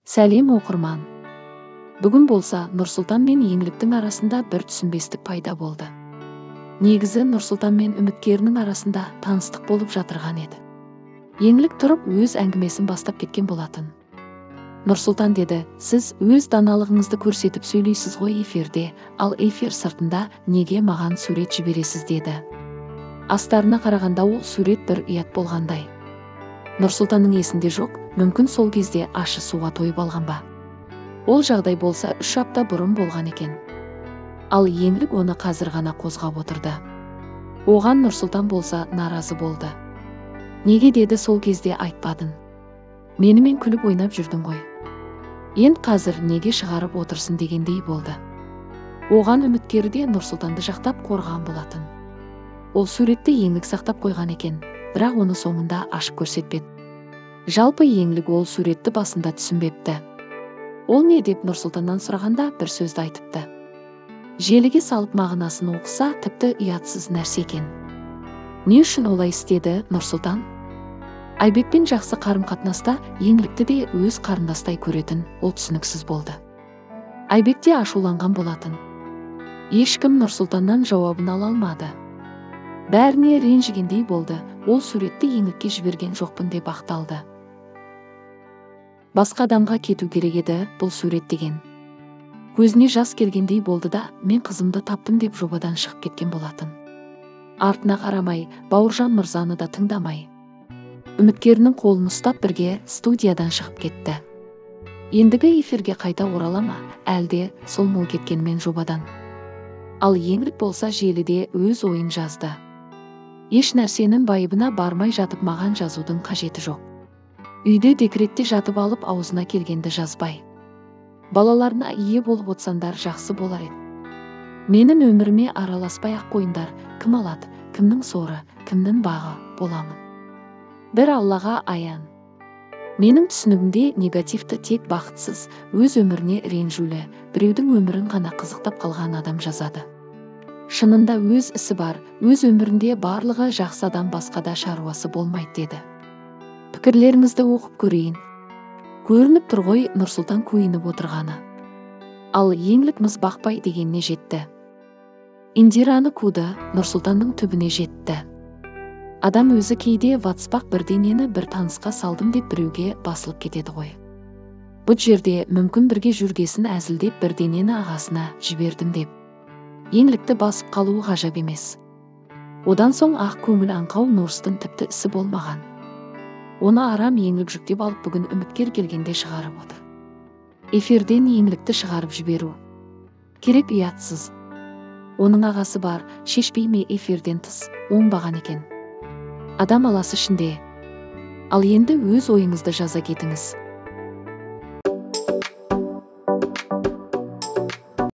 Сәлем оқырман. Бүгін болса Нұрсұлтан мен Еңліктің арасында бір түсінбестік пайда болды. Негізі Нұрсұлтан мен үміткерінің арасында таныстық болып жатырған еді. Еңлік тұрып өз әңгімесін бастап кеткен болатын. Нұрсұлтан деді: "Сіз өз даналығыңызды көрсетіп сөйлейсіз ғой эфирде, ал эфир сыртында неге маған сурет жібересіз?" деді. Астарына қарағанда ол сурет бір ұят болғандай. Нұрсұлтанның есінде жоқ, мүмкін сол кезде ащы суға тойып алған ба. Ол жағдай болса 3 апта бұрын болған екен. Ал Еңлік оны қазір ғана қозғап отырды. Оған Нұрсұлтан болса наразы болды. "Неге?" деді, "сол кезде айтпадың. Менімен күліп ойнап жүрдің ғой. Енді қазір неге шығарып отырсың?" дегендей болды. Оған үміткері де Нұрсұлтанды жақтап қорған болатын. Ол суретті Еңлік сақтап қойған екен, бірақ оны соңында ашып көрсетпеді. Жалпы Еңлік ол суретті басында түсінбепті. Ол не деп Нұрсұлтаннан сұрағанда бір сөзді айтыпты. Желіге салып мағынасын оқыса, тіпті ұятсыз нәрсе екен. Не үшін олай істеді Нұрсұлтан? Айбекпен жақсы қарым-қатынаста Еңлікті де өз қарындастай көретін, ол түсініксіз болды. Айбек те ашуланған болатын. Ешкім Нұрсұлтаннан жауабын ала алмады. Бәріне ренжігендей болды. Ол суретті Еңлікке жіберген жоқпын деп ақталды. Басқа адамға кету керек еді бұл сурет деген. Көзіне жас келгендей болды да, "Мен қызымды таптым" деп жобадан шығып кеткен болатын. Артына қарамай, Бауыржан мырзаны да тыңдамай. Үміткерінің қолын ұстап бірге студиядан шығып кетті. Ендігі эфирге қайта орала ма, әлде сол мол кеткенмен жобадан? Ал Еңлік болса желіде өз ойын жазды. "Еш нәрсенің байыбына бармай жатып маған жазудың қажеті жоқ. Үйде декретте жатып алып аузына келгенді жазбай. Балаларына ие болып отсандар жақсы болар еді. Менің өміріме араласпай-ақ қойындар, кім алады, кімнің соры, кімнің бағы боламын. Бір Аллаға аян. Менің түсінігімде негативті тек бақытсыз, өз өміріне ренжулі, біреудің өмірін ғана қызықтап қалған адам жазады. Шынында өз ісі бар, өз өмірінде барлығы жақсы адам басқада шаруасы болмайды" деді. Пікірлеріңізді оқып көрейін. Көрініп тұр ғой Нұрсұлтан көйініп отырғаны. Ал Еңлік міз бақпай дегеніне жетті. Индираны қуды, Нұрсұлтанның түбіне жетті. Адам өзі кейде ватспақ бірдеңені бір танысқа салдым деп біреуге басылып кетеді ғой. Бұл жерде мүмкін бірге жүргесін әзілдеп бірдеңені ағасына жібердім деп. Еңлікті басып қалуы ғажап емес. Одан соң ақ көңіл аңқау Нұрстың тіпті ісі болмаған. Оны арам Еңлік жүктеп алып бүгін үміткер келгенде шығарып отыр. Эфирден Еңлікті шығарып жіберу керек, ұятсыз. Оның ағасы бар, шешпей ме эфирден тыс, оңбаған екен. Адам аласы ішінде. Ал енді өз ойыңызды жаза кетіңіз.